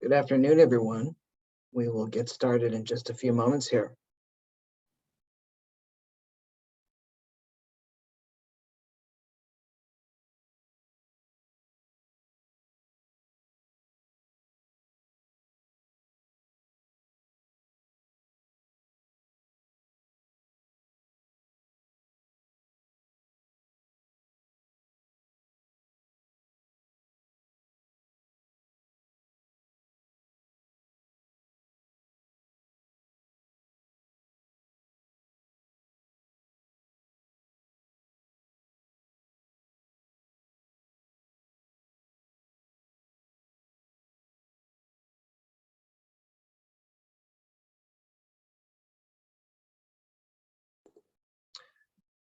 Good afternoon, everyone. We will get started in just a few moments here.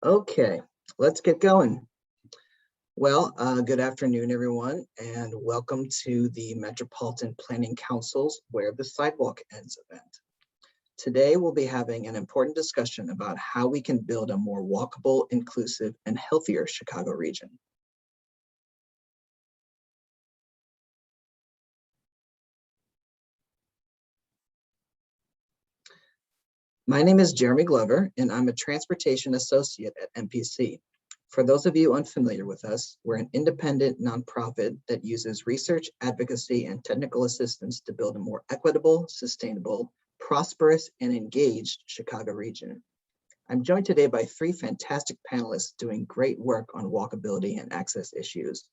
Okay, let's get going. Well, good afternoon, everyone, and welcome to the Metropolitan Planning Council's Where the Sidewalk Ends event. Today, we'll be having an important discussion about how we can build a more walkable, inclusive, and healthier Chicago region. My name is Jeremy Glover, and I'm a transportation associate at MPC. For those of you unfamiliar with us, we're an independent nonprofit that uses research, advocacy, and technical assistance to build a more equitable, sustainable, prosperous, and engaged Chicago region. I'm joined today by three fantastic panelists doing great work on walkability and access issues.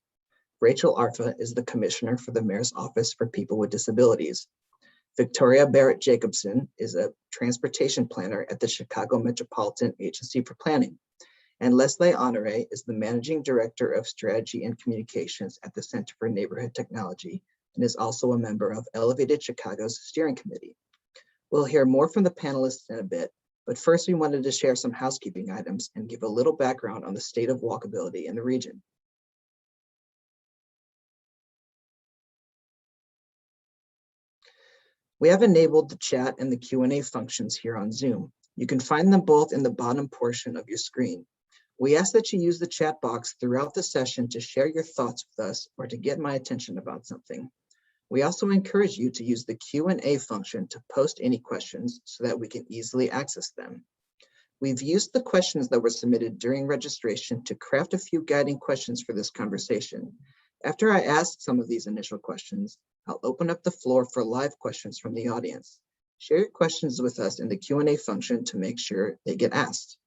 Rachel Arfa is the Commissioner for the Mayor's Office for People with Disabilities. Victoria Barrett-Jacobson is a transportation planner at the Chicago Metropolitan Agency for Planning. And Leslie Honore is the Managing Director of Strategy and Communications at the Center for Neighborhood Technology and is also a member of Elevated Chicago's Steering Committee. We'll hear more from the panelists in a bit, but first we wanted to share some housekeeping items and give a little background on the state of walkability in the region. We have enabled the chat and the Q&A functions here on Zoom. You can find them both in the bottom portion of your screen. We ask that you use the chat box throughout the session to share your thoughts with us or to get my attention about something. We also encourage you to use the Q&A function to post any questions so that we can easily access them. We've used the questions that were submitted during registration to craft a few guiding questions for this conversation. After I ask some of these initial questions, I'll open up the floor for live questions from the audience. Share your questions with us in the Q&A function to make sure they get asked.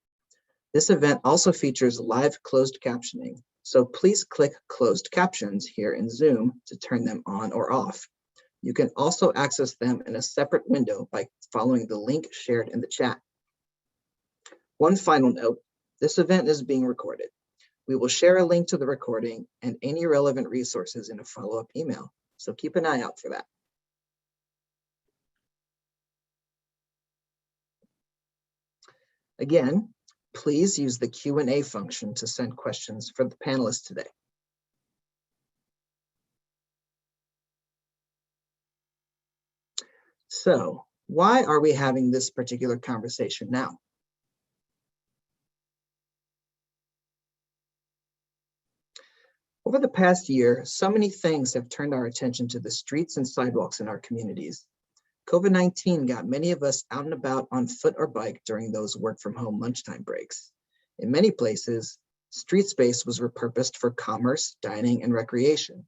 This event also features live closed captioning, so please click closed captions here in Zoom to turn them on or off. You can also access them in a separate window by following the link shared in the chat. One final note, this event is being recorded. We will share a link to the recording and any relevant resources in a follow-up email, so keep an eye out for that. Again, please use the Q&A function to send questions for the panelists today. So, why are we having this particular conversation now? Over the past year, so many things have turned our attention to the streets and sidewalks in our communities. COVID-19 got many of us out and about on foot or bike during those work-from-home lunchtime breaks. In many places, street space was repurposed for commerce, dining, and recreation.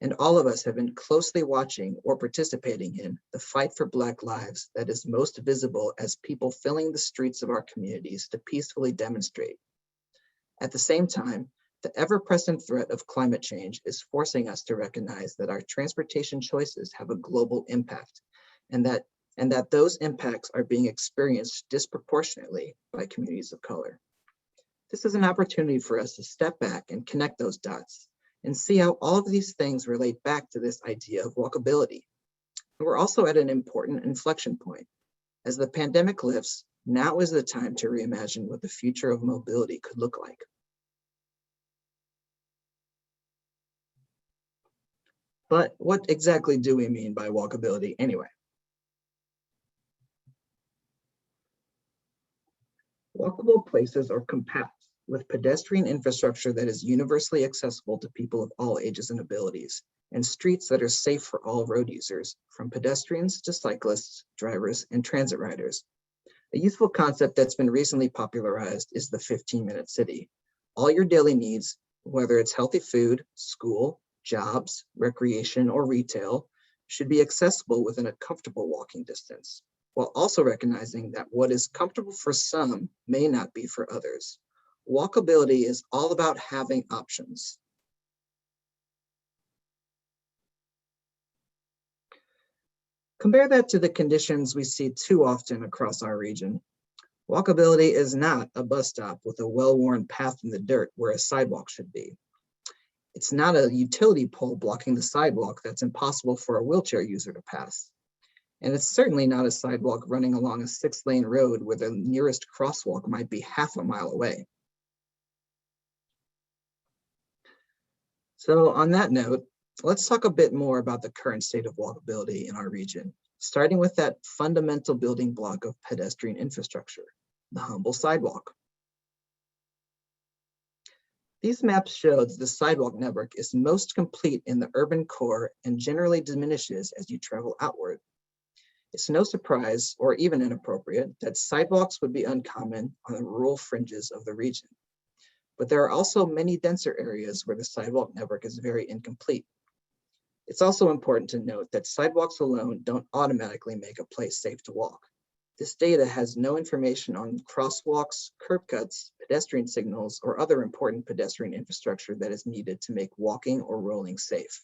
And all of us have been closely watching or participating in the fight for Black lives that is most visible as people filling the streets of our communities to peacefully demonstrate. At the same time, the ever-present threat of climate change is forcing us to recognize that our transportation choices have a global impact, and that those impacts are being experienced disproportionately by communities of color. This is an opportunity for us to step back and connect those dots and see how all of these things relate back to this idea of walkability. And we're also at an important inflection point. As the pandemic lifts, now is the time to reimagine what the future of mobility could look like. But what exactly do we mean by walkability anyway? Walkable places are compact with pedestrian infrastructure that is universally accessible to people of all ages and abilities, and streets that are safe for all road users, from pedestrians to cyclists, drivers, and transit riders. A useful concept that's been recently popularized is the 15-minute city. All your daily needs, whether it's healthy food, school, jobs, recreation, or retail, should be accessible within a comfortable walking distance, while also recognizing that what is comfortable for some may not be for others. Walkability is all about having options. Compare that to the conditions we see too often across our region. Walkability is not a bus stop with a well-worn path in the dirt where a sidewalk should be. It's not a utility pole blocking the sidewalk that's impossible for a wheelchair user to pass. And it's certainly not a sidewalk running along a 6-lane road where the nearest crosswalk might be half a mile away. So on that note, let's talk a bit more about the current state of walkability in our region, starting with that fundamental building block of pedestrian infrastructure, the humble sidewalk. These maps show that the sidewalk network is most complete in the urban core and generally diminishes as you travel outward. It's no surprise, or even inappropriate, that sidewalks would be uncommon on the rural fringes of the region. But there are also many denser areas where the sidewalk network is very incomplete. It's also important to note that sidewalks alone don't automatically make a place safe to walk. This data has no information on crosswalks, curb cuts, pedestrian signals, or other important pedestrian infrastructure that is needed to make walking or rolling safe.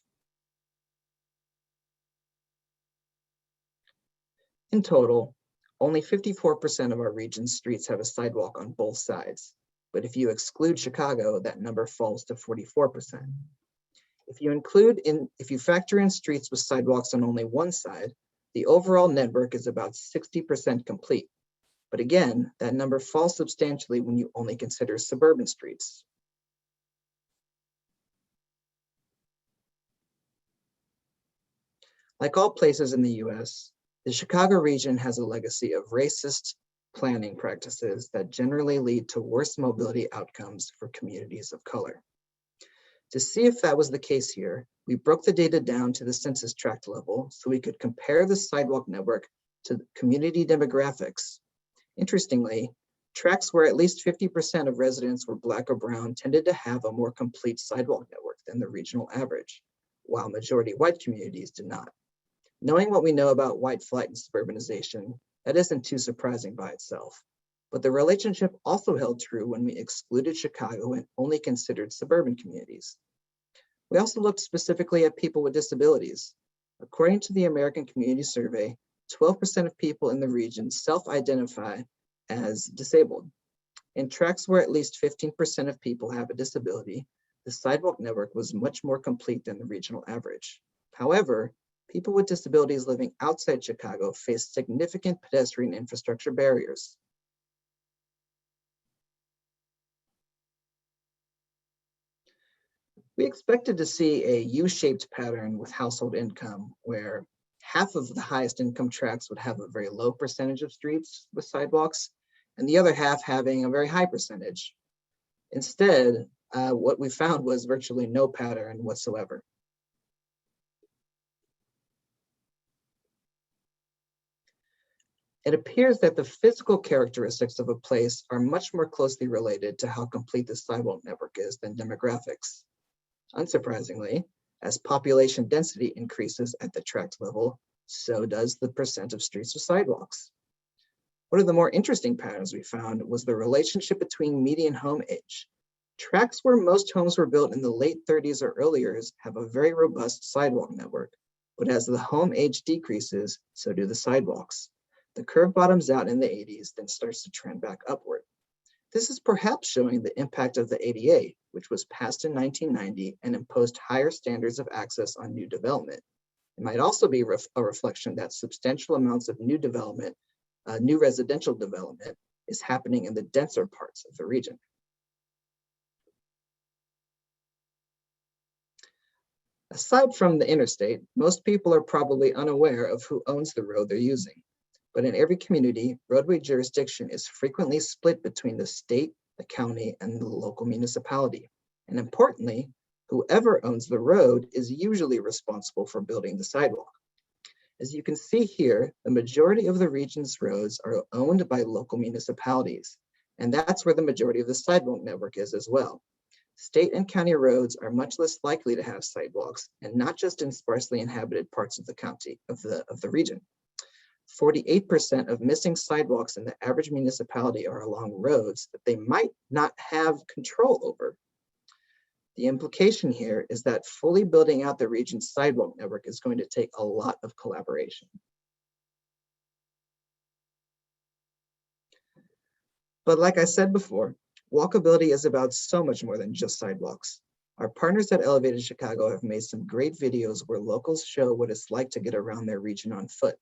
In total, only 54% of our region's streets have a sidewalk on both sides. But if you exclude Chicago, that number falls to 44%. If you factor in streets with sidewalks on only one side, the overall network is about 60% complete. But again, that number falls substantially when you only consider suburban streets. Like all places in the US, the Chicago region has a legacy of racist planning practices that generally lead to worse mobility outcomes for communities of color. To see if that was the case here, we broke the data down to the census tract level so we could compare the sidewalk network to community demographics. Interestingly, tracts where at least 50% of residents were Black or brown tended to have a more complete sidewalk network than the regional average, while majority white communities did not. Knowing what we know about white flight and suburbanization, that isn't too surprising by itself. But the relationship also held true when we excluded Chicago and only considered suburban communities. We also looked specifically at people with disabilities. According to the American Community Survey, 12% of people in the region self-identify as disabled. In tracts where at least 15% of people have a disability, the sidewalk network was much more complete than the regional average. However, people with disabilities living outside Chicago face significant pedestrian infrastructure barriers. We expected to see a U-shaped pattern with household income, where half of the highest income tracts would have a very low percentage of streets with sidewalks, and the other half having a very high percentage. Instead, what we found was virtually no pattern whatsoever. It appears that the physical characteristics of a place are much more closely related to how complete the sidewalk network is than demographics. Unsurprisingly, as population density increases at the tract level, so does the percent of streets with sidewalks. One of the more interesting patterns we found was the relationship between median home age. Tracts where most homes were built in the late 30s or earlier have a very robust sidewalk network, but as the home age decreases, so do the sidewalks. The curve bottoms out in the 80s, then starts to trend back upward. This is perhaps showing the impact of the ADA, which was passed in 1990 and imposed higher standards of access on new development. It might also be a reflection that substantial amounts of new development, new residential development, is happening in the denser parts of the region. Aside from the interstate, most people are probably unaware of who owns the road they're using. But in every community, roadway jurisdiction is frequently split between the state, the county, and the local municipality. And importantly, Whoever owns the road is usually responsible for building the sidewalk. As you can see here, the majority of the region's roads are owned by local municipalities, and that's where the majority of the sidewalk network is as well. State and county roads are much less likely to have sidewalks, and not just in sparsely inhabited parts of the county, of the region. 48% of missing sidewalks in the average municipality are along roads that they might not have control over. The implication here is that fully building out the region's sidewalk network is going to take a lot of collaboration. But like I said before, walkability is about so much more than just sidewalks. Our partners at Elevated Chicago have made some great videos where locals show what it's like to get around their region on foot.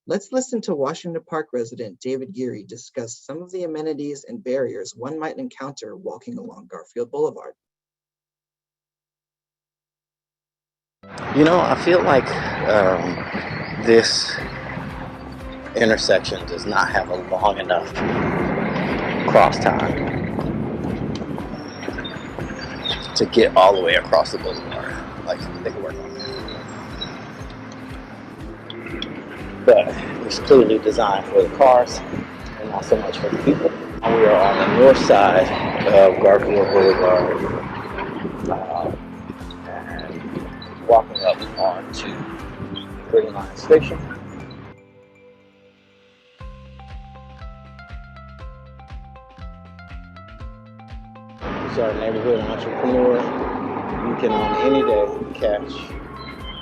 Let's listen to Washington Park resident David Geary discuss some of the amenities and barriers one might encounter walking along Garfield Boulevard. You know, I feel like this intersection does not have a long enough cross time to get all the way across the boulevard. Like, they can work on that. But it's clearly designed for the cars and not so much for the people. We are on the north side of Garfield Boulevard. Walking up onto Green Line Station. This is our neighborhood entrepreneur. You can on any day catch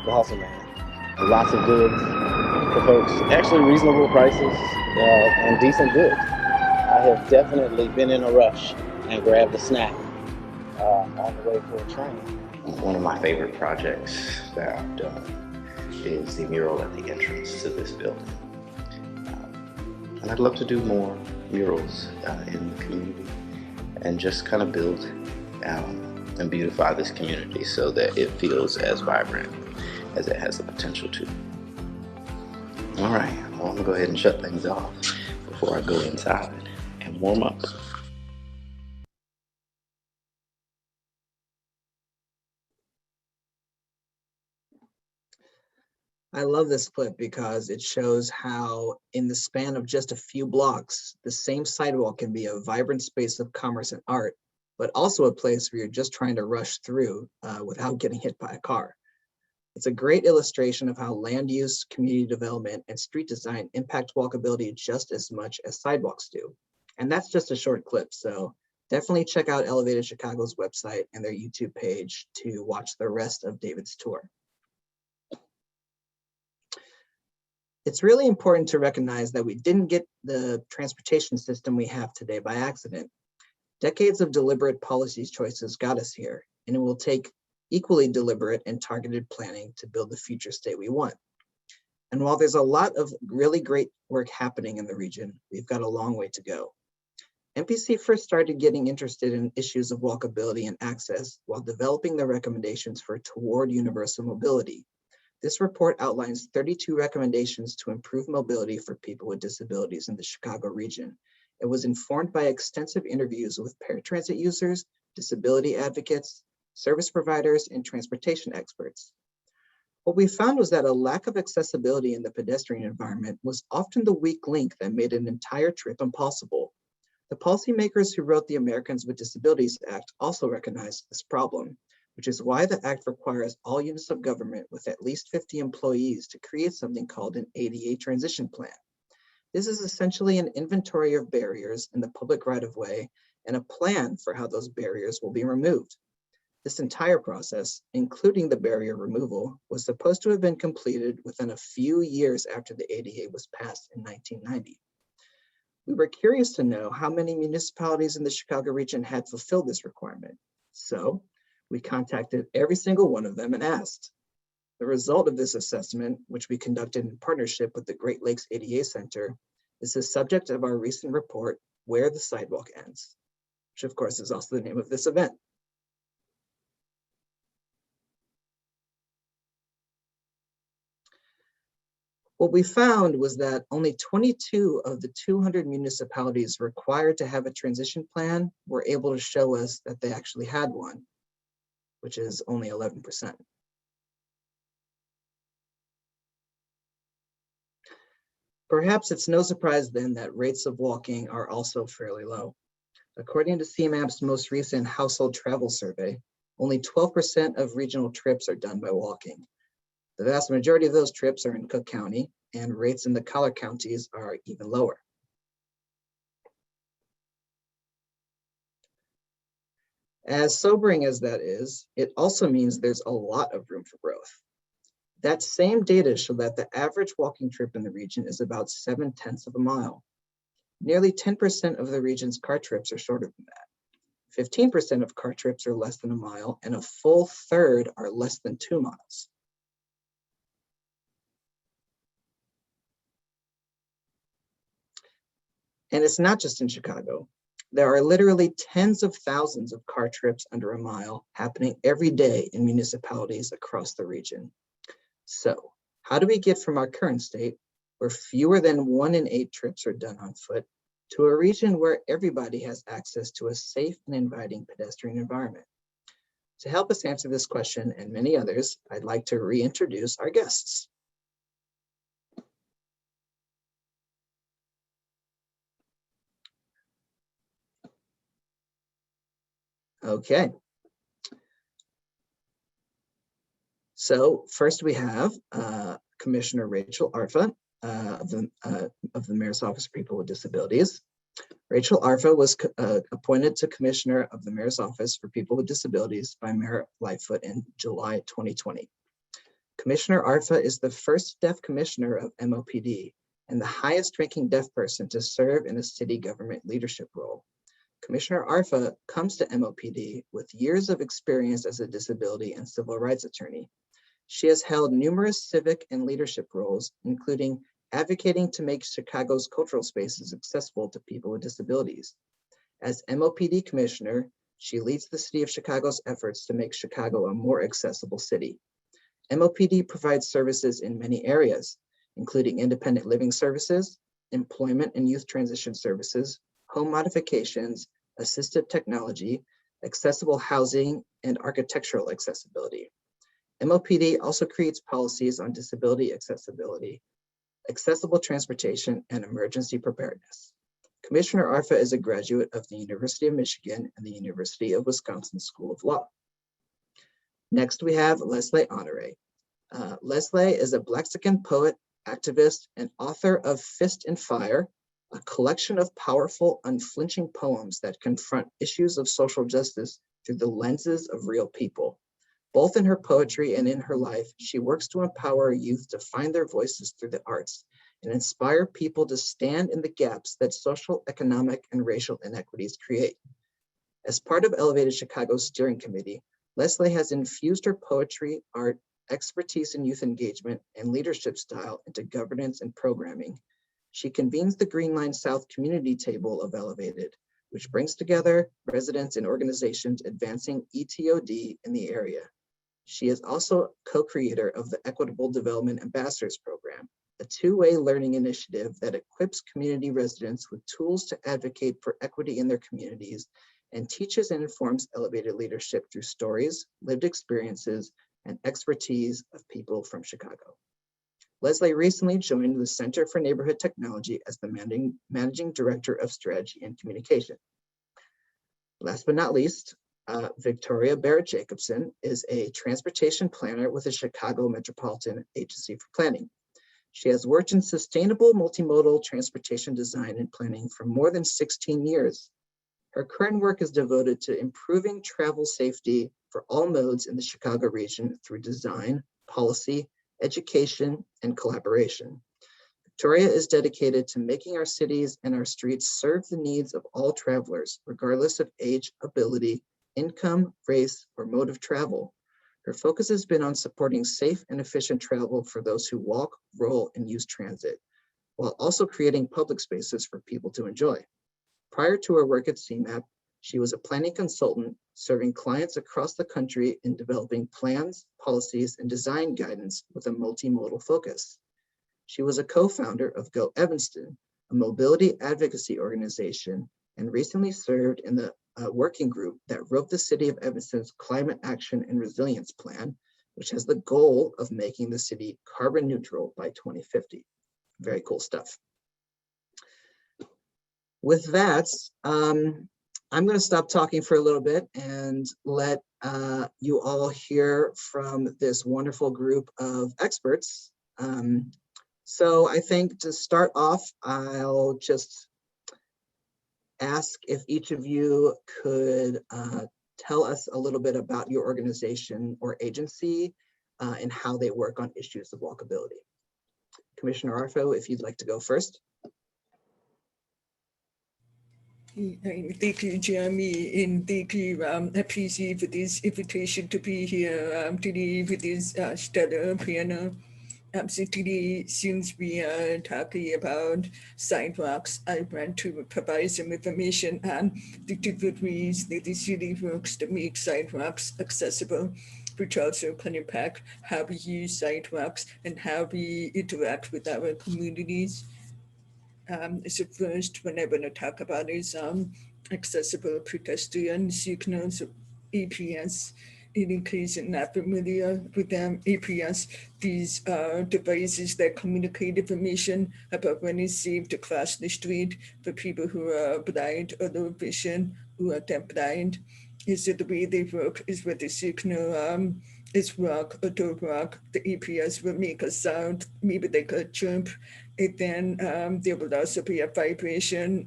the hustle man. Lots of goods for folks, actually reasonable prices and decent goods. I have definitely been in a rush and grabbed a snack on the way for a train. One of my favorite projects that I've done is the mural at the entrance to this building. And I'd love to do more murals in the community and just kind of build and beautify this community so that it feels as vibrant as it has the potential to. All right, well, I'm gonna go ahead and shut things off before I go inside and warm up. I love this clip because it shows how in the span of just a few blocks, the same sidewalk can be a vibrant space of commerce and art, but also a place where you're just trying to rush through without getting hit by a car. It's a great illustration of how land use, community development, and street design impact walkability just as much as sidewalks do. And that's just a short clip, so definitely check out Elevated Chicago's website and their YouTube page to watch the rest of David's tour. It's really important to recognize that we didn't get the transportation system we have today by accident. Decades of deliberate policy choices got us here, and it will take equally deliberate and targeted planning to build the future state we want. And while there's a lot of really great work happening in the region, we've got a long way to go. MPC first started getting interested in issues of walkability and access while developing the recommendations for Toward Universal Mobility. This report outlines 32 recommendations to improve mobility for people with disabilities in the Chicago region. It was informed by extensive interviews with paratransit users, disability advocates, service providers, and transportation experts. What we found was that a lack of accessibility in the pedestrian environment was often the weak link that made an entire trip impossible. The policymakers who wrote the Americans with Disabilities Act also recognized this problem, which is why the Act requires all units of government with at least 50 employees to create something called an ADA transition plan. This is essentially an inventory of barriers in the public right-of-way and a plan for how those barriers will be removed. This entire process, including the barrier removal, was supposed to have been completed within a few years after the ADA was passed in 1990. We were curious to know how many municipalities in the Chicago region had fulfilled this requirement. So we contacted every single one of them and asked. The result of this assessment, which we conducted in partnership with the Great Lakes ADA Center, is the subject of our recent report, Where the Sidewalk Ends, which of course is also the name of this event. What we found was that only 22 of the 200 municipalities required to have a transition plan were able to show us that they actually had one. which is only 11%. Perhaps it's no surprise then that rates of walking are also fairly low. According to CMAP's most recent household travel survey, only 12% of regional trips are done by walking. The vast majority of those trips are in Cook County, and rates in the collar counties are even lower. As sobering as that is, it also means there's a lot of room for growth. That same data show that the average walking trip in the region is about 0.7 of a mile. Nearly 10% of the region's car trips are shorter than that. 15% of car trips are less than a mile, and a full third are less than 2 miles. And it's not just in Chicago. There are literally tens of thousands of car trips under a mile happening every day in municipalities across the region. So, how do we get from our current state, where fewer than 1 in 8 trips are done on foot, to a region where everybody has access to a safe and inviting pedestrian environment? To help us answer this question and many others, I'd like to reintroduce our guests. Okay. So first we have Commissioner Rachel Arfa of the Mayor's Office for People with Disabilities. Rachel Arfa was appointed to Commissioner of the Mayor's Office for People with Disabilities by Mayor Lightfoot in July 2020. Commissioner Arfa is the first deaf commissioner of MOPD and the highest ranking deaf person to serve in a city government leadership role. Commissioner Arfa comes to MOPD with years of experience as a disability and civil rights attorney. She has held numerous civic and leadership roles, including advocating to make Chicago's cultural spaces accessible to people with disabilities. As MOPD commissioner, she leads the city of Chicago's efforts to make Chicago a more accessible city. MOPD provides services in many areas, including independent living services, employment and youth transition services, home modifications, assistive technology, accessible housing, and architectural accessibility. MOPD also creates policies on disability accessibility, accessible transportation, and emergency preparedness. Commissioner Arfa is a graduate of the University of Michigan and the University of Wisconsin School of Law. Next, we have Leslie Honore. Leslie is a Blaxican poet, activist, and author of Fist and Fire, a collection of powerful, unflinching poems that confront issues of social justice through the lenses of real people. Both in her poetry and in her life, she works to empower youth to find their voices through the arts and inspire people to stand in the gaps that social, economic, and racial inequities create. As part of Elevated Chicago's steering committee, Leslie has infused her poetry, art, expertise in youth engagement, and leadership style into governance and programming. She convenes the Green Line South Community Table of Elevated, which brings together residents and organizations advancing ETOD in the area. She is also co-creator of the Equitable Development Ambassadors Program, a two-way learning initiative that equips community residents with tools to advocate for equity in their communities and teaches and informs elevated leadership through stories, lived experiences, and expertise of people from Chicago. Leslie recently joined the Center for Neighborhood Technology as the Managing Director of Strategy and Communication. Last but not least, Victoria Barrett-Jacobson is a transportation planner with the Chicago Metropolitan Agency for Planning. She has worked in sustainable multimodal transportation design and planning for more than 16 years. Her current work is devoted to improving travel safety for all modes in the Chicago region through design, policy, education, and collaboration. Victoria is dedicated to making our cities and our streets serve the needs of all travelers, regardless of age, ability, income, race, or mode of travel. Her focus has been on supporting safe and efficient travel for those who walk, roll, and use transit, while also creating public spaces for people to enjoy. Prior to her work at CMAP, she was a planning consultant serving clients across the country in developing plans, policies, and design guidance with a multimodal focus. She was a co-founder of Go Evanston, a mobility advocacy organization, and recently served in the working group that wrote the City of Evanston's Climate Action and Resilience Plan, which has the goal of making the city carbon neutral by 2050. Very cool stuff. With that, I'm going to stop talking for a little bit and let you all hear from this wonderful group of experts. So I think to start off, I'll just ask if each of you could tell us a little bit about your organization or agency and how they work on issues of walkability. Commissioner Arfa, if you'd like to go first. Thank you, Jeremy, and thank you, PC, for this invitation to be here today for this stellar panel. So today, since we are talking about sidewalks, I want to provide some information on the different ways that the city works to make sidewalks accessible, which also can impact how we use sidewalks and how we interact with our communities. So first, what I want to talk about is accessible pedestrian signals, APS. In case you're not familiar with them, APS, these are devices that communicate information about when it's safe to cross the street for people who are blind or low vision, who are deaf blind. So the way they work is with the signal is rock or don't rock, the APS will make a sound, maybe they could jump, and then there will also be a vibration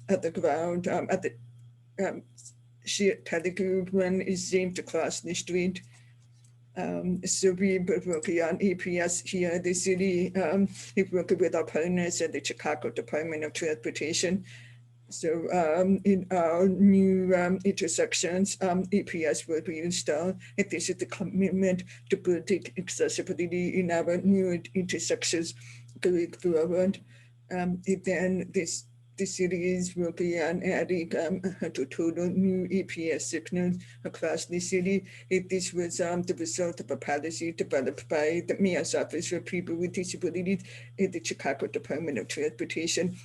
at the ground, at the telegroup when it's safe to cross the street. So we've been working on APS here in the city. We've worked with our partners at the Chicago Department of Transportation. So in our new intersections, APS will be installed, and this is the commitment to building accessibility in our new intersections going forward. And then the city is working on adding 100 total new APS signals across the city. This was the result of a policy developed by the Mayor's Office for People with Disabilities in the Chicago Department of Transportation.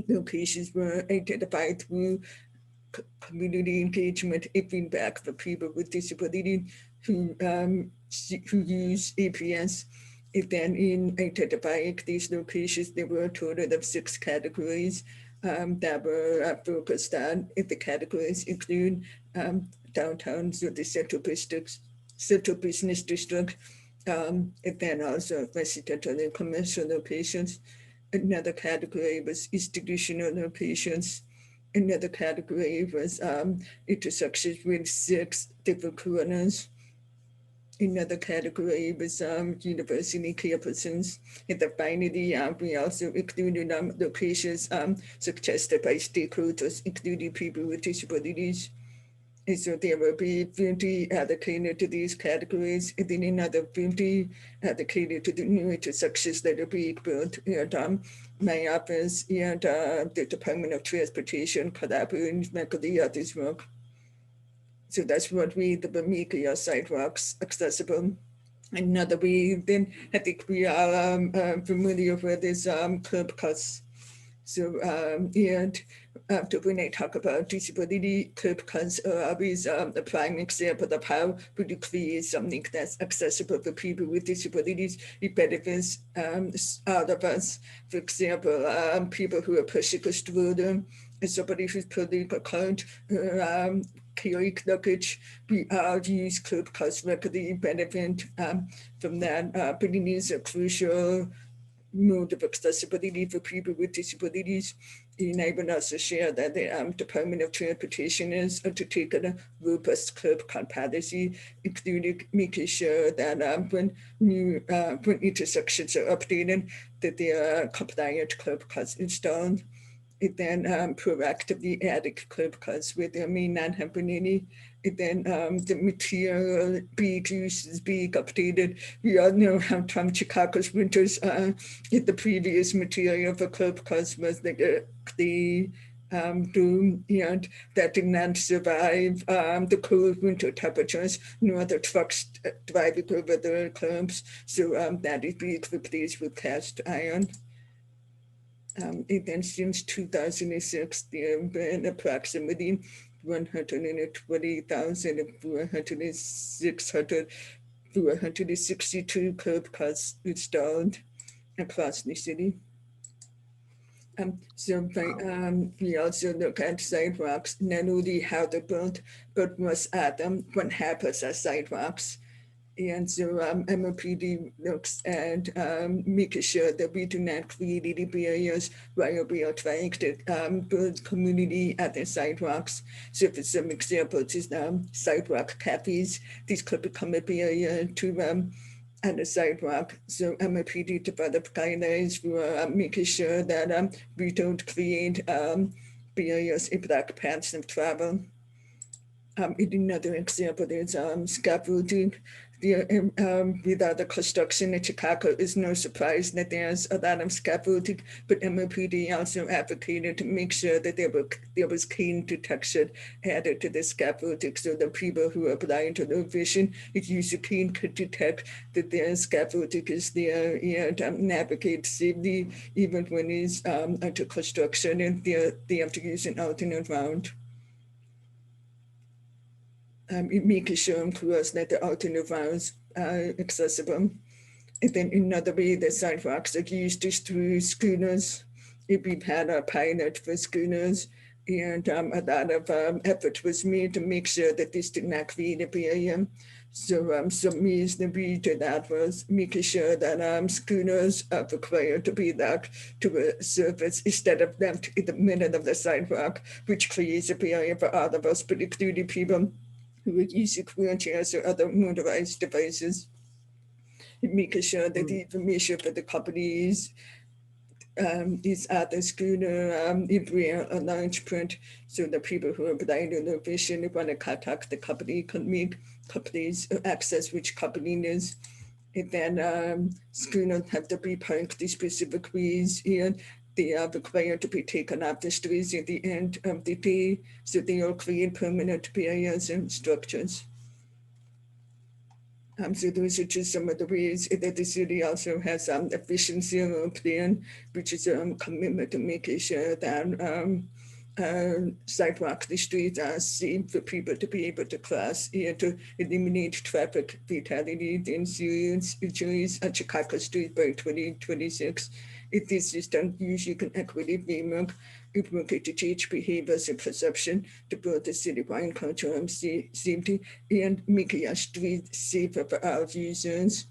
Locations were identified through community engagement and feedback for people with disabilities who use APS. And then in identifying these locations, there were a total of 6 categories that were focused on. And the categories include downtown, so the central business district, and then also residential and commercial locations. Another category was institutional locations. Another category was intersections with 6 different corners. Another category was university campuses. And then finally, we also included locations suggested by stakeholders, including people with disabilities. And so there will be 50 allocated to these categories, and then another 50 allocated to the new intersections that are being built. And my office and the Department of Transportation collaborating with the others work. So that's what we will make our sidewalks accessible. Another way, then I think we are familiar with is curb cuts. So and when I talk about disability, curb cuts are always a prime example of how we create something that's accessible for people with disabilities. It benefits all of us. For example, people who are pushing a stroller, and somebody who's pulling a cart, carrying luggage, we all use curb cuts regularly, benefit from that. But it is a crucial mode of accessibility for people with disabilities. And I will also share that the Department of Transportation is to take a robust curb cut policy, including making sure that when intersections are updated, that there are compliant curb cuts installed. And then proactively adding curb cuts where there may not have been any. And then the material being used is being updated. We all know how Chicago's winters are. The previous material for curb cuts was the clay doom, and that did not survive the cold winter temperatures, nor the trucks driving over the curbs. So that is being replaced with cast iron. And then since 2006, there have been approximately 120,462 curb cuts installed across the city. We also look at sidewalks, not only how they're built, but what's at them, what happens at sidewalks. And so MOPD looks at making sure that we do not create any barriers while we are trying to build community at the sidewalks. So for some examples, is sidewalk cafes. These could become a barrier to at the sidewalk. So MOPD developed guidelines for making sure that we don't create barriers in black paths of travel. Another example is scaffolding. Without the construction in Chicago, it's no surprise that there's a lot of scaffolding, but MOPD also advocated to make sure that there was clean detection added to the scaffolding, so the people who are blind or low vision, use a clean could detect that their scaffolding is there and navigate safely, even when it's under construction and they have to use an alternate route. Making sure, of course, that the alternate routes are accessible. And then another way the sidewalks are used is through schooners. We've had a pilot for schooners, and a lot of effort was made to make sure that this did not create a barrier. So some means that we did that was making sure that schooners are required to be that to a surface instead of left in the middle of the sidewalk, which creates a barrier for all of us, particularly people who would use wheelchairs or other motorized devices. Making sure that the information for the companies is at the schooner in braille or large print, so that people who are blind or low vision, if want to contact the company, can make companies access which company it is. And then schooners have to be parked in specific ways, and they are required to be taken off the streets at the end of the day, so they all create permanent barriers and structures. So those are just some of the ways that the city also has efficiency plan, which is a commitment to making sure that sidewalks, the streets are safe for people to be able to cross and to eliminate traffic fatality and serious injuries on Chicago Street by 2026. If this is done using an equity framework, it will get to change behaviors and perception to build a citywide culture of safety and making our streets safer for our users.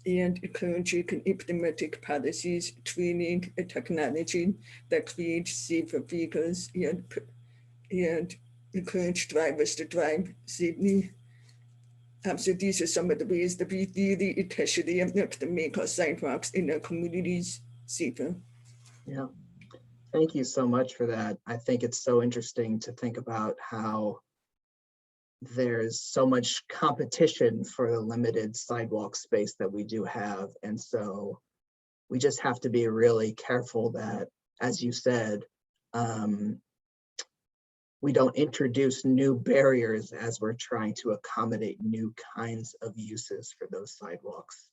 And encouraging and implementing policies, training, and technology that create safer vehicles and encourage drivers to drive safely. So these are some of the ways that we really intentionally look to make our sidewalks in our communities safer. Yeah, thank you so much for that. I think it's so interesting to think about how there's so much competition for the limited sidewalk space that we do have. And so we just have to be really careful that, as you said, we don't introduce new barriers as we're trying to accommodate new kinds of uses for those sidewalks.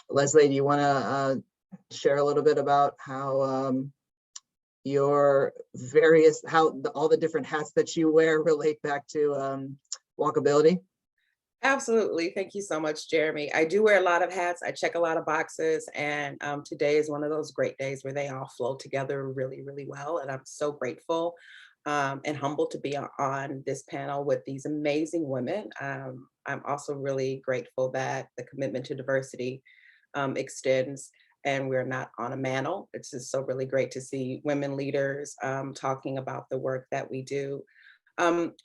Leslie, do you want to share a little bit about how your various, all the different hats that you wear relate back to walkability? Absolutely. Thank you so much, Jeremy. I do wear a lot of hats. I check a lot of boxes, and today is one of those great days where they all flow together really, really well. And I'm so grateful and humbled to be on this panel with these amazing women. I'm also really grateful that the commitment to diversity extends, and we're not on a mantle. It's just so really great to see women leaders talking about the work that we do.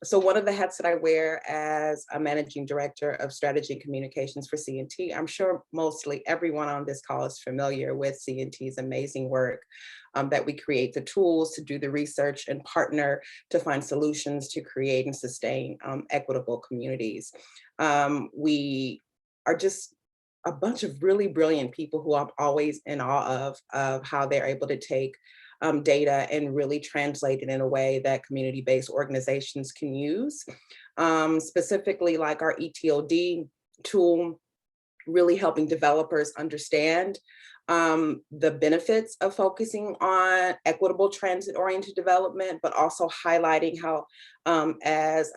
So one of the hats that I wear as a managing director of strategy and communications for C&T, I'm sure mostly everyone on this call is familiar with C&T's amazing work, that we create the tools to do the research and partner to find solutions to create and sustain equitable communities. We are just a bunch of really brilliant people who I'm always in awe of how they're able to take data and really translate it in a way that community-based organizations can use. Specifically, like our ETOD tool, really helping developers understand the benefits of focusing on equitable transit-oriented development, but also highlighting how, as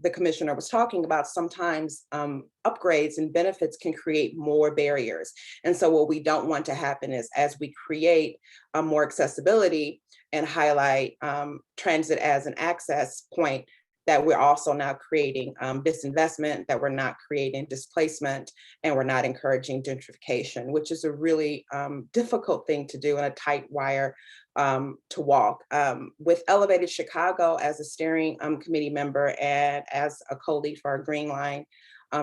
the commissioner was talking about, sometimes upgrades and benefits can create more barriers. And so what we don't want to happen is, as we create more accessibility and highlight transit as an access point, that we're also now creating disinvestment, that we're not creating displacement, and we're not encouraging gentrification, which is a really difficult thing to do and a tight wire to walk. With Elevated Chicago as a steering committee member and as a co-lead for our Green Line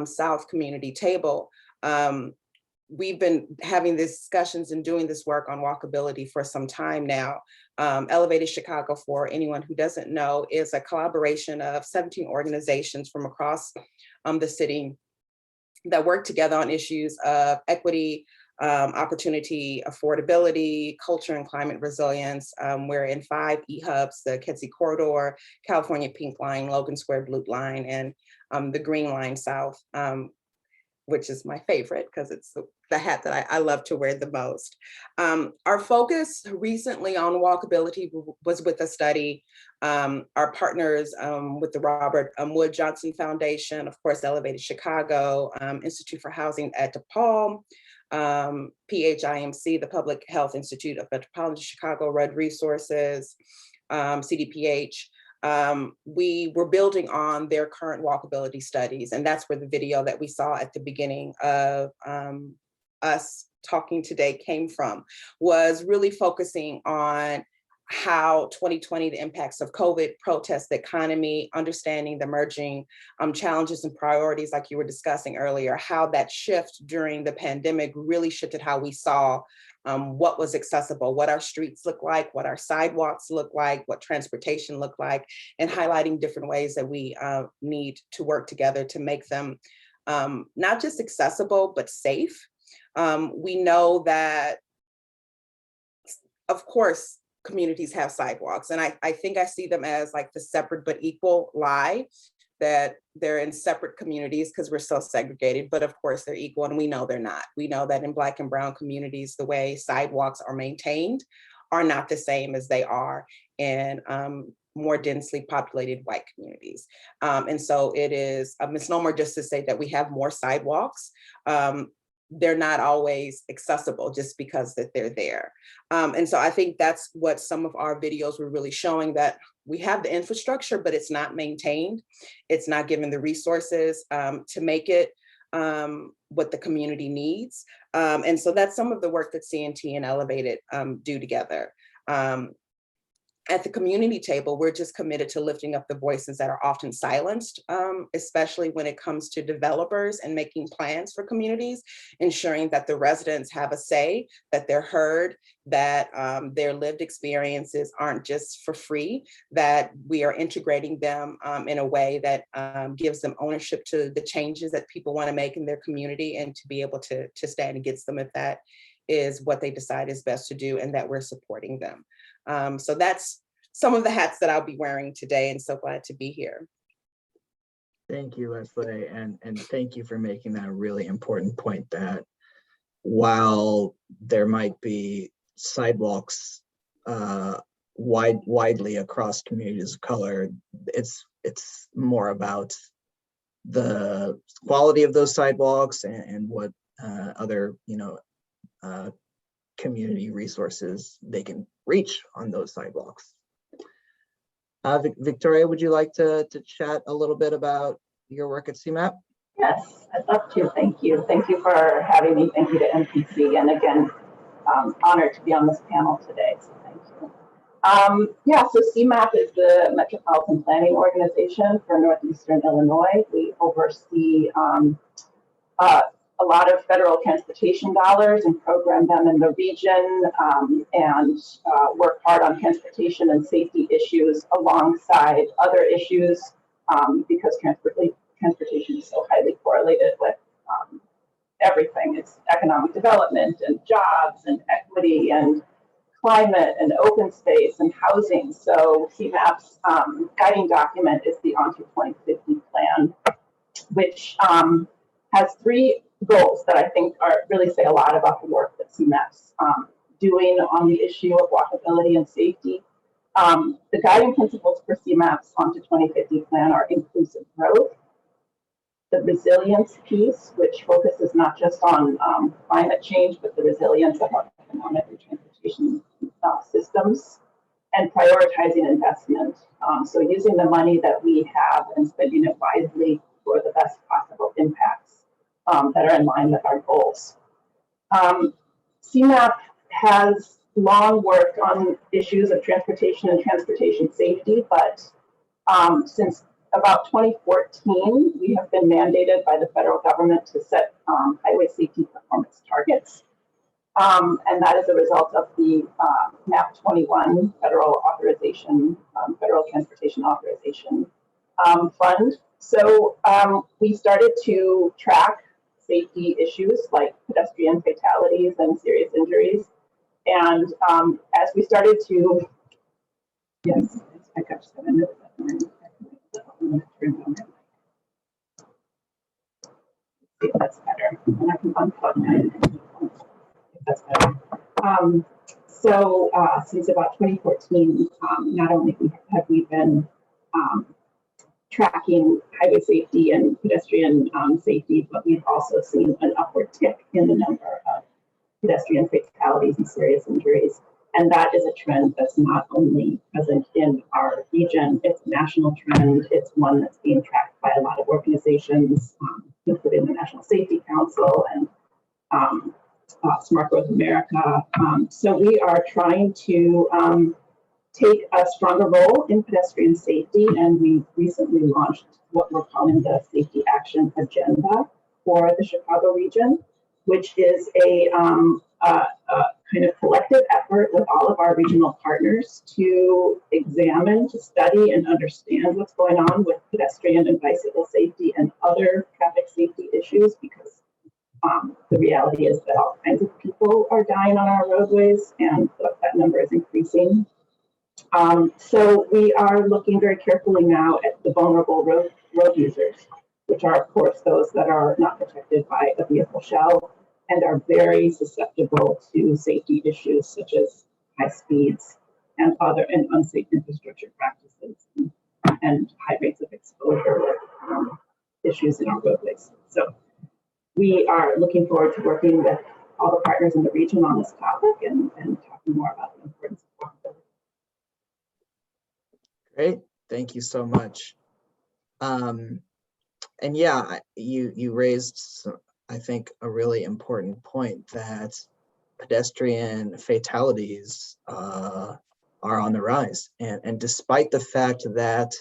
South community table, we've been having these discussions and doing this work on walkability for some time now. Elevated Chicago, for anyone who doesn't know, is a collaboration of 17 organizations from across the city that work together on issues of equity, opportunity, affordability, culture, and climate resilience. We're in 5 e-hubs: the Kedzie Corridor, California Pink Line, Logan Square Blue Line, and the Green Line South, which is my favorite because it's the hat that I love to wear the most. Our focus recently on walkability was with a study. Our partners with the Robert Wood Johnson Foundation, of course, Elevated Chicago, Institute for Housing at DePaul, PHIMC, the Public Health Institute of Metropolitan Chicago, Rudd Resources, CDPH. We were building on their current walkability studies, and that's where the video that we saw at the beginning of us talking today came from, was really focusing on how 2020, the impacts of COVID, protests, the economy, understanding the emerging challenges and priorities like you were discussing earlier, how that shift during the pandemic really shifted how we saw what was accessible, what our streets look like, what our sidewalks look like, what transportation look like, and highlighting different ways that we need to work together to make them not just accessible, but safe. We know that, of course, communities have sidewalks, and I think I see them as like the separate but equal lie, that they're in separate communities because we're so segregated, but of course they're equal, and we know they're not. We know that in Black and Brown communities, the way sidewalks are maintained are not the same as they are in more densely populated white communities. And so it is a misnomer just to say that we have more sidewalks. They're not always accessible just because that they're there. And so I think that's what some of our videos were really showing, that we have the infrastructure, but it's not maintained. It's not given the resources to make it what the community needs. And so that's some of the work that CNT and Elevated do together. At the community table, we're just committed to lifting up the voices that are often silenced, especially when it comes to developers and making plans for communities, ensuring that the residents have a say, that they're heard, that their lived experiences aren't just for free, that we are integrating them in a way that gives them ownership to the changes that people want to make in their community, and to be able to stand against them if that is what they decide is best to do, and that we're supporting them. So that's some of the hats that I'll be wearing today, and so glad to be here. Thank you, Leslie, and thank you for making that really important point, that while there might be sidewalks widely across communities of color, it's more about the quality of those sidewalks and what other community resources they can reach on those sidewalks. Victoria, would you like to chat a little bit about your work at CMAP? Yes, I'd love to. Thank you. Thank you for having me. Thank you to MPC. And again, honored to be on this panel today. So thank you. So CMAP is the Metropolitan Planning Organization for Northeastern Illinois. We oversee a lot of federal transportation dollars and program them in the region, and work hard on transportation and safety issues alongside other issues, because transportation is so highly correlated with everything. It's economic development and jobs and equity and climate and open space and housing. So CMAP's guiding document is the On to 2050 plan, which has 3 goals that I think really say a lot about the work that CMAP's doing on the issue of walkability and safety. The guiding principles for CMAP's On to 2050 plan are inclusive growth, the resilience piece, which focuses not just on climate change, but the resilience of our economic and transportation systems, and prioritizing investment. So using the money that we have and spending it wisely for the best possible impacts that are in line with our goals. CMAP has long worked on issues of transportation and transportation safety, but since about 2014, we have been mandated by the federal government to set highway safety performance targets. And that is a result of the MAP 21 federal authorization, federal transportation authorization fund. So we started to track safety issues like pedestrian fatalities and serious injuries. And as we started to, yes, I got you. I'm going to turn on my see if that's better. And I can unplug my, if that's better. So since about 2014, not only have we been tracking highway safety and pedestrian safety, but we've also seen an upward tick in the number of pedestrian fatalities and serious injuries. And that is a trend that's not only present in our region, it's a national trend. It's one that's being tracked by a lot of organizations, including the National Safety Council and Smart Growth America. So we are trying to take a stronger role in pedestrian safety, and we recently launched what we're calling the Safety Action Agenda for the Chicago region, which is a kind of collective effort with all of our regional partners to examine, to study, and understand what's going on with pedestrian and bicycle safety and other traffic safety issues, because the reality is that all kinds of people are dying on our roadways, and that number is increasing. So we are looking very carefully now at the vulnerable road users, which are, of course, those that are not protected by a vehicle shell and are very susceptible to safety issues such as high speeds and other and unsafe infrastructure practices and high rates of exposure issues in our roadways. So we are looking forward to working with all the partners in the region on this topic and talking more about the importance of walkability. Great, thank you so much. And yeah, you raised, I think, a really important point that pedestrian fatalities are on the rise. And despite the fact that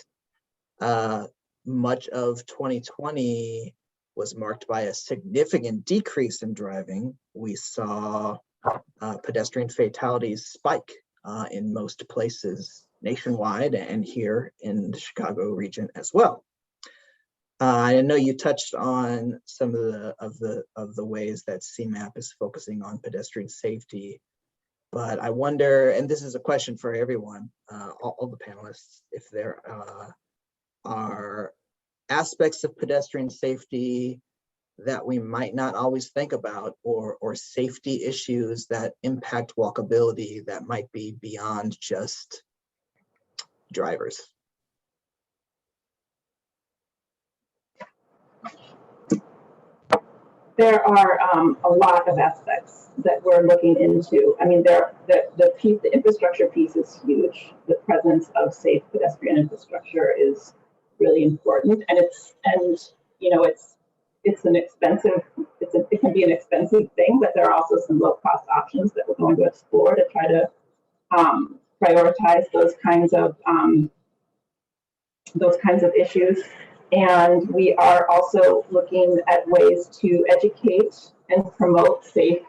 much of 2020 was marked by a significant decrease in driving, we saw pedestrian fatalities spike in most places nationwide and here in the Chicago region as well. I know you touched on some of the ways that CMAP is focusing on pedestrian safety, but I wonder, and this is a question for everyone, all the panelists, if there are aspects of pedestrian safety that we might not always think about, or safety issues that impact walkability that might be beyond just drivers. There are a lot of aspects that we're looking into. I mean, the infrastructure piece is huge. The presence of safe pedestrian infrastructure is really important, and it's an expensive. It can be an expensive thing, but there are also some low cost options that we're going to explore to try to prioritize those kinds of issues. And we are also looking at ways to educate and promote safe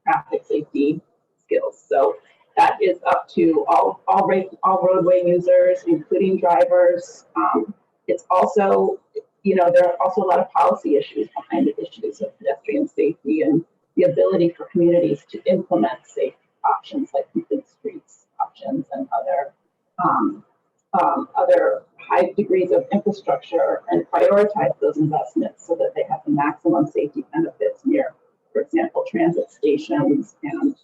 traffic safety skills. So that is up to all roadway users, including drivers. It's also, there are also a lot of policy issues behind the issues of pedestrian safety and the ability for communities to implement safe options like complete streets options and other high degrees of infrastructure and prioritize those investments so that they have the maximum safety benefits near, for example, transit stations and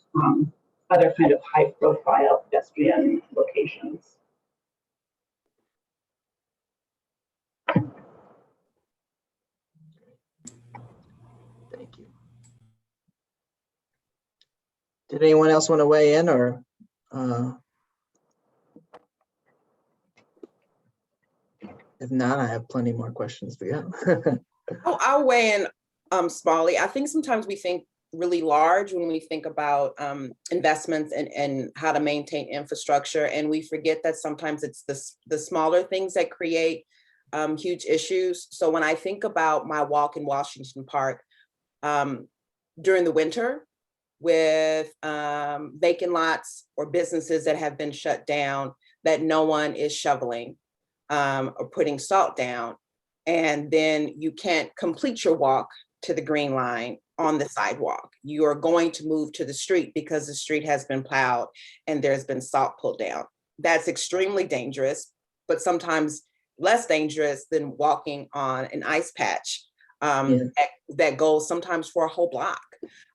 other kind of high profile pedestrian locations. Thank you. Did anyone else want to weigh in, or? If not, I have plenty more questions for you. Oh, I'll weigh in, Smalley. I think sometimes we think really large when we think about investments and how to maintain infrastructure, and we forget that sometimes it's the smaller things that create huge issues. So when I think about my walk in Washington Park during the winter with vacant lots or businesses that have been shut down that no one is shoveling or putting salt down, and then you can't complete your walk to the green line on the sidewalk. You are going to move to the street because the street has been plowed and there's been salt pulled down. That's extremely dangerous, but sometimes less dangerous than walking on an ice patch that goes sometimes for a whole block.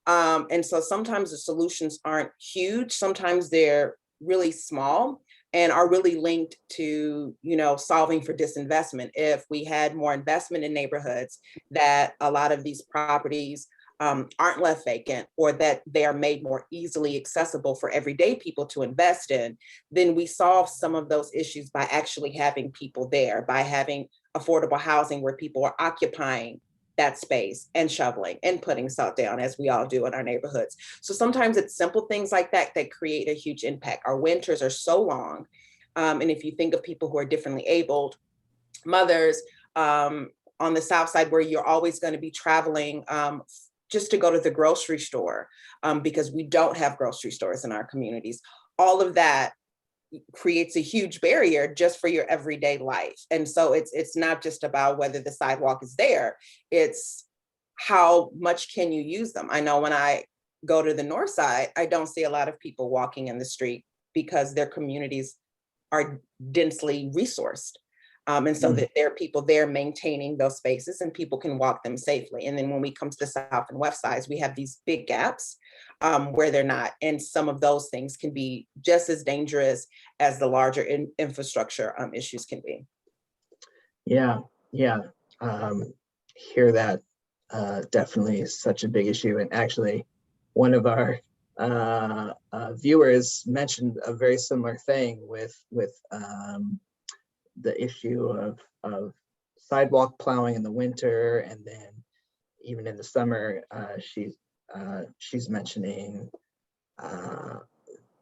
And so sometimes the solutions aren't huge. Sometimes they're really small and are really linked to, solving for disinvestment. If we had more investment in neighborhoods, that a lot of these properties aren't left vacant, or that they are made more easily accessible for everyday people to invest in, then we solve some of those issues by actually having people there, by having affordable housing where people are occupying that space and shoveling and putting salt down, as we all do in our neighborhoods. So sometimes it's simple things like that that create a huge impact. Our winters are so long. And if you think of people who are differently abled, mothers on the South Side, where you're always going to be traveling just to go to the grocery store because we don't have grocery stores in our communities, all of that creates a huge barrier just for your everyday life. And so it's not just about whether the sidewalk is there, it's how much can you use them. I know when I go to the North Side, I don't see a lot of people walking in the street because their communities are densely resourced. And so that there are people there maintaining those spaces and people can walk them safely. And then when we come to the South and West Sides, we have these big gaps where they're not. And some of those things can be just as dangerous as the larger infrastructure issues can be. Yeah. Hear that. Definitely is such a big issue. And actually, one of our viewers mentioned a very similar thing with the issue of sidewalk plowing in the winter, and then even in the summer, she's mentioning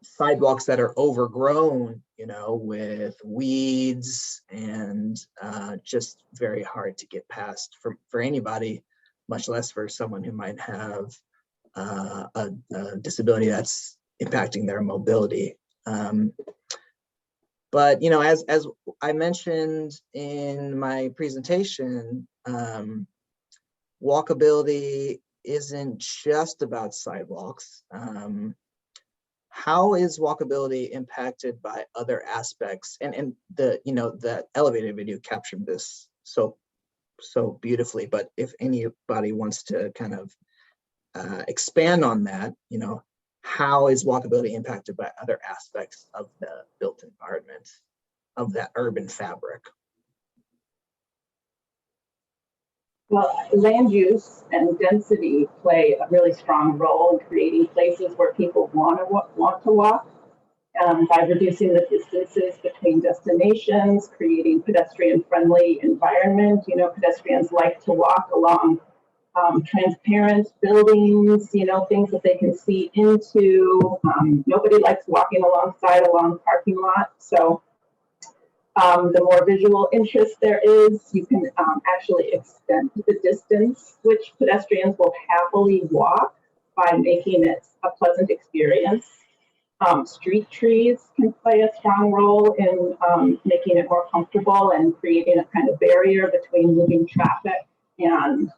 sidewalks that are overgrown, with weeds and just very hard to get past for anybody, much less for someone who might have a disability that's impacting their mobility. But as I mentioned in my presentation, walkability isn't just about sidewalks. How is walkability impacted by other aspects? And the elevator video captured this so beautifully. But if anybody wants to kind of expand on that, how is walkability impacted by other aspects of the built environment, of that urban fabric? Well, land use and density play a really strong role in creating places where people want to walk, by reducing the distances between destinations, creating pedestrian-friendly environment. Pedestrians like to walk along transparent buildings, things that they can see into. Nobody likes walking alongside a long parking lot. So the more visual interest there is, you can actually extend the distance which pedestrians will happily walk by making it a pleasant experience. Street trees can play a strong role in making it more comfortable and creating a kind of barrier between moving traffic and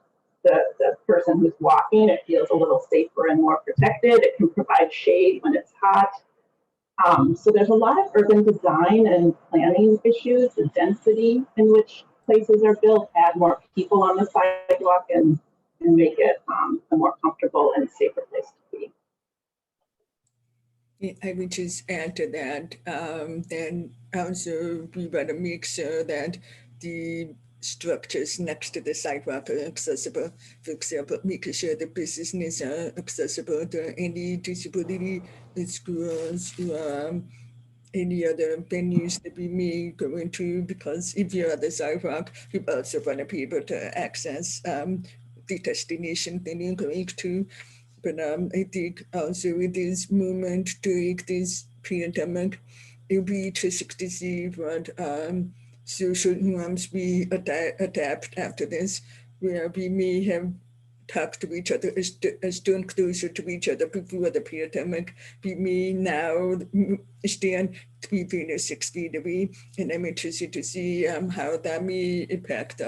the person who's walking. It feels a little safer and more protected. It can provide shade when it's hot. So there's a lot of urban design and planning issues, the density in which places are built, add more people on the sidewalk and make it a more comfortable and safer place to be. Yeah, I would just add to that, then also we better make sure that the structures next to the sidewalk are accessible. For example, making sure the businesses are accessible to any disability, schools, any other venues that we may go into, because if you're at the sidewalk, you also want to be able to access the destination that you're going to. But I think also with this movement during this pandemic, it'll be interesting to see what social norms we adapt after this, where we may have talked to each other as staying closer to each other before the pandemic. We may now stand 3 feet or 6 feet away, and I'm interested to see how that may impact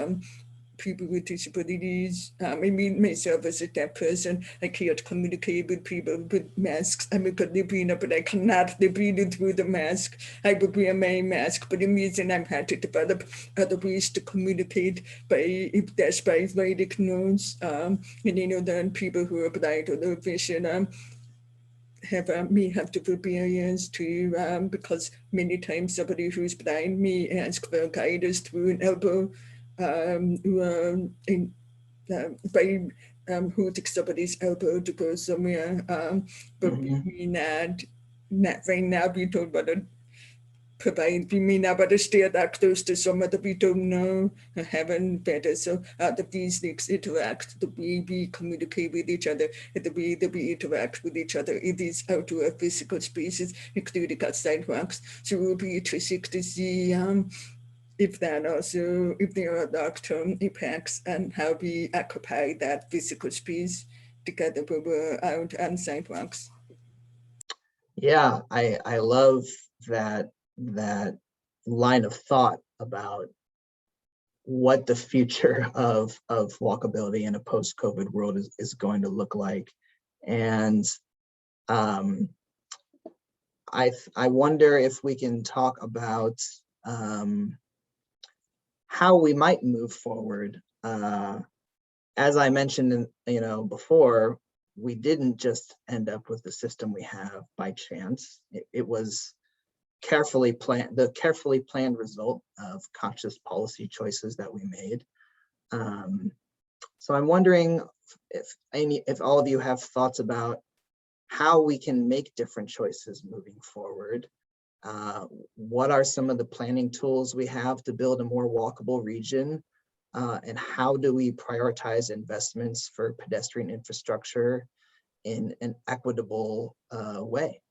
people with disabilities. I mean, myself as a deaf person, I can't communicate with people with masks. I'm a good Libina, but I cannot breathe through the mask. I would wear my mask, but it means that I'm had to develop other ways to communicate if that's by writing notes. And you know, then people who are blind or low vision may have different barriers to, because many times somebody who's blind may ask for guidance through an elbow, by holding somebody's elbow to go somewhere, but we may not right now be told what to provide. We may not want to stay that close to someone that we don't know or haven't better. So the these things interact, the way we communicate with each other, and the way that we interact with each other in these outdoor physical spaces, including our sidewalks. So we'll be interested to see if there are long-term impacts and how we occupy that physical space together when we're out on sidewalks. Yeah, I love that line of thought about what the future of walkability in a post-COVID world is going to look like. And I wonder if we can talk about how we might move forward. As I mentioned, before, we didn't just end up with the system we have by chance. It was the carefully planned result of conscious policy choices that we made. So I'm wondering if all of you have thoughts about how we can make different choices moving forward. What are some of the planning tools we have to build a more walkable region? And how do we prioritize investments for pedestrian infrastructure in an equitable way?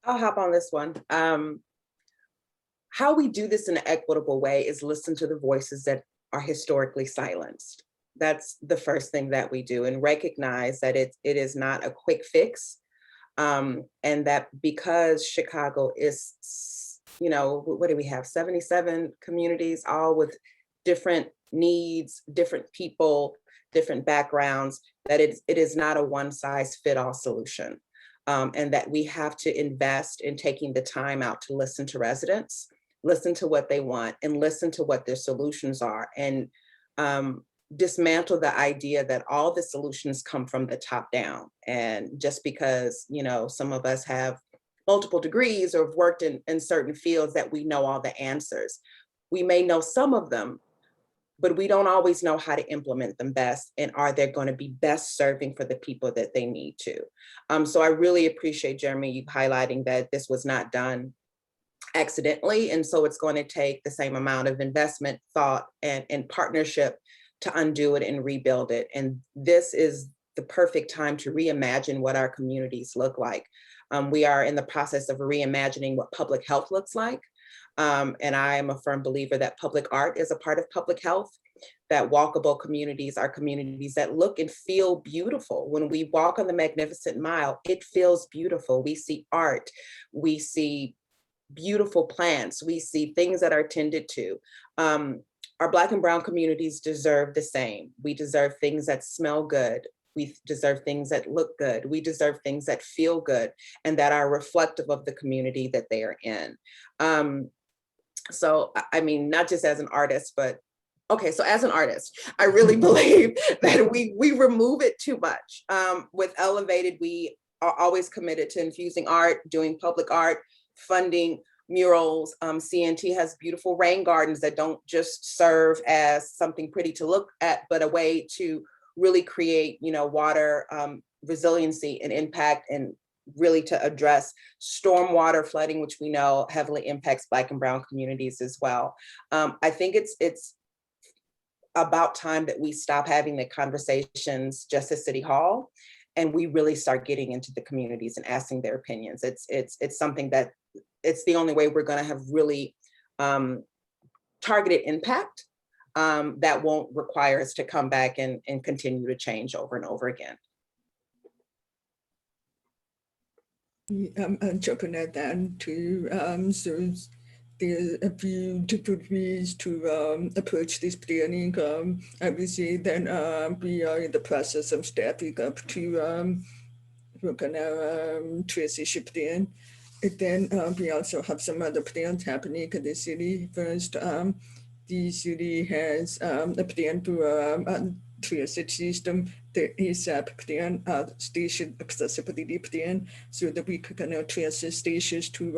I'll hop on this one. How we do this in an equitable way is listen to the voices that are historically silenced. That's the first thing that we do, and recognize that it is not a quick fix. And that because Chicago is, what do we have? 77 communities, all with different needs, different people, different backgrounds, that it is not a one-size-fits-all solution. And that we have to invest in taking the time out to listen to residents, listen to what they want, and listen to what their solutions are, and dismantle the idea that all the solutions come from the top down. And just because, some of us have multiple degrees or have worked in certain fields, that we know all the answers. We may know some of them, but we don't always know how to implement them best, and are they going to be best serving for the people that they need to. So I really appreciate, Jeremy, you highlighting that this was not done accidentally, and so it's going to take the same amount of investment, thought, and partnership to undo it and rebuild it. And this is the perfect time to reimagine what our communities look like. We are in the process of reimagining what public health looks like. And I am a firm believer that public art is a part of public health, that walkable communities are communities that look and feel beautiful. When we walk on the Magnificent Mile, it feels beautiful. We see art, we see beautiful plants, we see things that are tended to. Our Black and Brown communities deserve the same. We deserve things that smell good. We deserve things that look good. We deserve things that feel good and that are reflective of the community that they are in. So, I mean, not just as an artist, but okay, so as an artist, I really believe that we remove it too much. With Elevated, we are always committed to infusing art, doing public art, funding murals. CNT has beautiful rain gardens that don't just serve as something pretty to look at, but a way to really create, you know, water resiliency and impact, and really to address stormwater flooding, which we know heavily impacts Black and Brown communities as well. I think it's about time that we stop having the conversations just at City Hall, and we really start getting into the communities and asking their opinions. It's something that it's the only way we're going to have really targeted impact that won't require us to come back and continue to change over and over again. I'm jumping at that too. So there are a few different ways to approach this planning. Obviously, then we are in the process of stepping up to work on our transition plan. And then we also have some other plans happening in the city. First, the city has a plan to transit system, the ASAP plan, station accessibility plan, so that we can transit stations to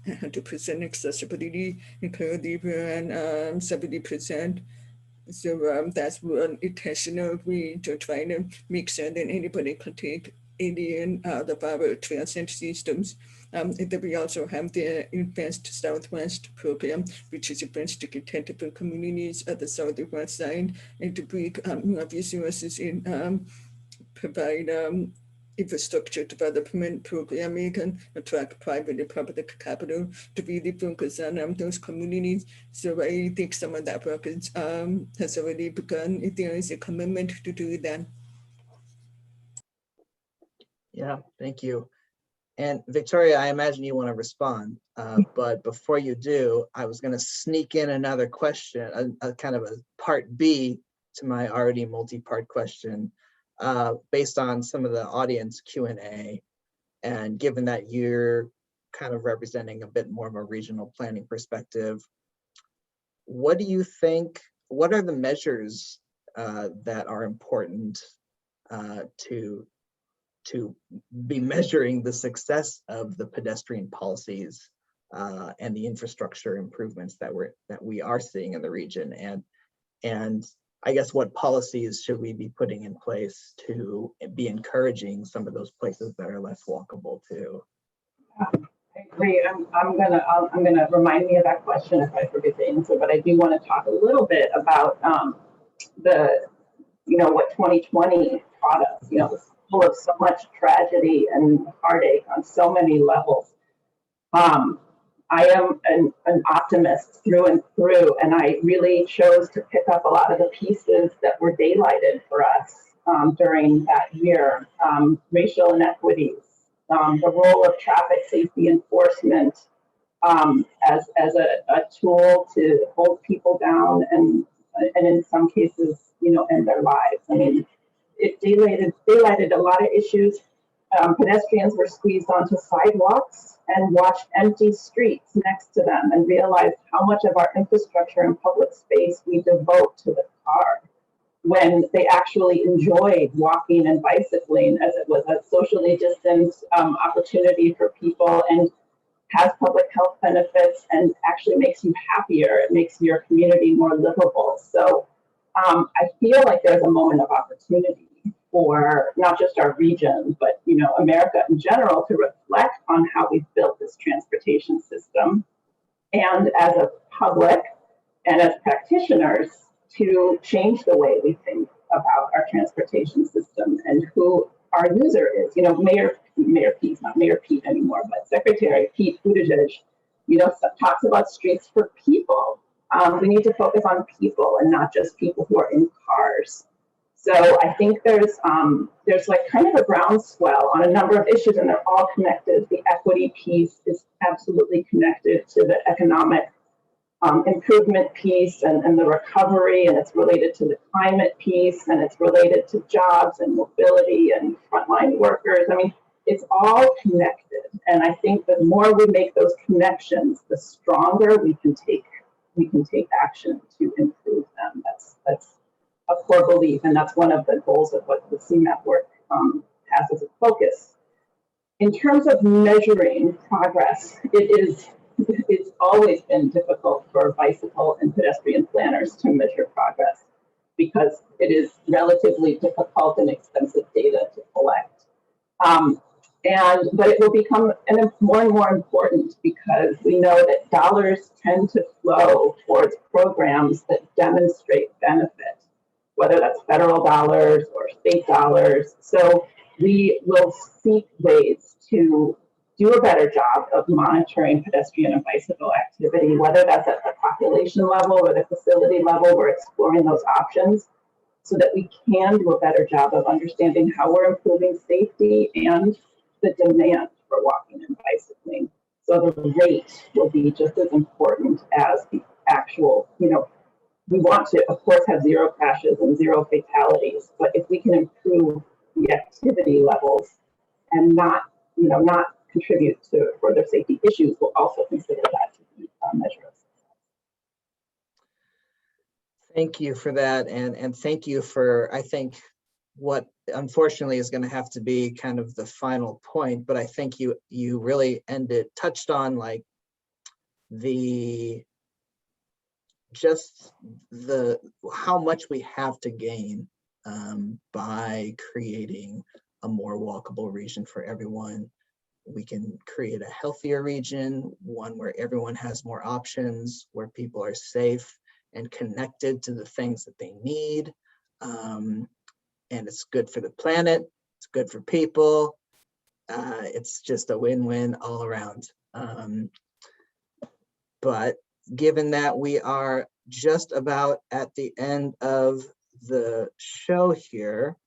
100% accessibility, and currently we're on 70%. So that's one intentional way to try to make sure that anybody can take any and out of our transit systems. And then we also have the Invest Southwest program, which is investing in 10 different communities at the southwest side, and to bring more resources in, provide infrastructure development programming and attract private and public capital to really focus on those communities. So I think some of that work is, has already begun. If there is a commitment to do that. Yeah, thank you. And Victoria, I imagine you want to respond, but before you do, I was going to sneak in another question, a kind of a part B to my already multi-part question, based on some of the audience Q&A. And given that you're kind of representing a bit more of a regional planning perspective, what do you think, what are the measures that are important to be measuring the success of the pedestrian policies and the infrastructure improvements that we are seeing in the region, and I guess what policies should we be putting in place to be encouraging some of those places that are less walkable too? I agree. I'm gonna remind me of that question if I forget to answer, but I do want to talk a little bit about what 2020 taught us. You know, it was full of so much tragedy and heartache on so many levels. I am an optimist through and through, and I really chose to pick up a lot of the pieces that were daylighted for us during that year. Racial inequities, the role of traffic safety enforcement as a tool to hold people down and in some cases, end their lives. I mean, it daylighted a lot of issues. Pedestrians were squeezed onto sidewalks and watched empty streets next to them and realized how much of our infrastructure and public space we devote to the car when they actually enjoyed walking and bicycling, as it was a socially distanced opportunity for people and has public health benefits and actually makes you happier. It makes your community more livable. So I feel like there's a moment of opportunity for not just our region, but America in general, to reflect on how we've built this transportation system, and as a public and as practitioners to change the way we think about our transportation system and who our user is. Mayor Pete, not Mayor Pete anymore, but Secretary Pete Buttigieg, talks about streets for people. We need to focus on people and not just people who are in cars. So I think there's like kind of a groundswell on a number of issues, and they're all connected. The equity piece is absolutely connected to the economic improvement piece and the recovery, and it's related to the climate piece, and it's related to jobs and mobility and frontline workers. I mean, it's all connected. And I think the more we make those connections, the stronger we can take action to improve them. That's a core belief, and that's one of the goals of what the CMAP work has as a focus. In terms of measuring progress, it's always been difficult for bicycle and pedestrian planners to measure progress because it is relatively difficult and expensive data to collect. But it will become more and more important because we know that dollars tend to flow towards programs that demonstrate benefit, whether that's federal dollars or state dollars. So we will seek ways to do a better job of monitoring pedestrian and bicycle activity, whether that's at the population level or the facility level. We're exploring those options so that we can do a better job of understanding how we're improving safety and the demand for walking and bicycling. So the rate will be just as important as the actual, we want to, of course, have zero crashes and zero fatalities, but if we can improve the activity levels and not contribute to further safety issues, we'll also consider that to be a measure of success. Thank you for that, and thank you for, I think, what unfortunately is going to have to be kind of the final point, but I think you really touched on like how much we have to gain by creating a more walkable region for everyone. We can create a healthier region, one where everyone has more options, where people are safe and connected to the things that they need. And it's good for the planet, it's good for people. It's just a win-win all around. But given that we are just about at the end of the show here,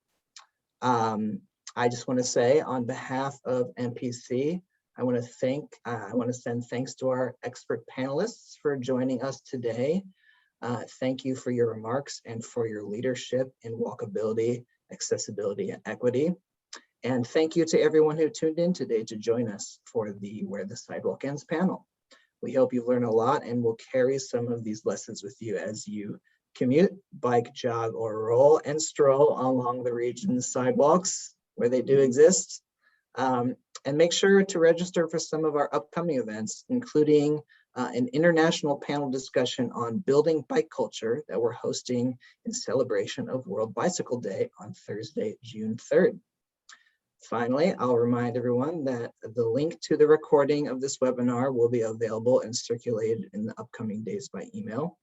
I just want to say on behalf of MPC, I want to send thanks to our expert panelists for joining us today. Thank you for your remarks and for your leadership in walkability, accessibility, and equity. And thank you to everyone who tuned in today to join us for the Where the Sidewalk Ends panel. We hope you've learned a lot and will carry some of these lessons with you as you commute, bike, jog, or roll and stroll along the region's sidewalks where they do exist. And make sure to register for some of our upcoming events, including an international panel discussion on building bike culture that we're hosting in celebration of World Bicycle Day on Thursday, June 3rd. Finally, I'll remind everyone that the link to the recording of this webinar will be available and circulated in the upcoming days by email.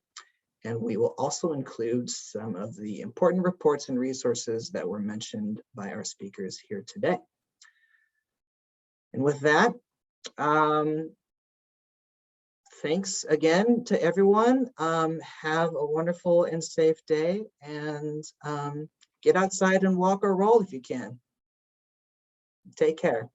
And we will also include some of the important reports and resources that were mentioned by our speakers here today. And with that, thanks again to everyone. Have a wonderful and safe day, and get outside and walk or roll if you can. Take care.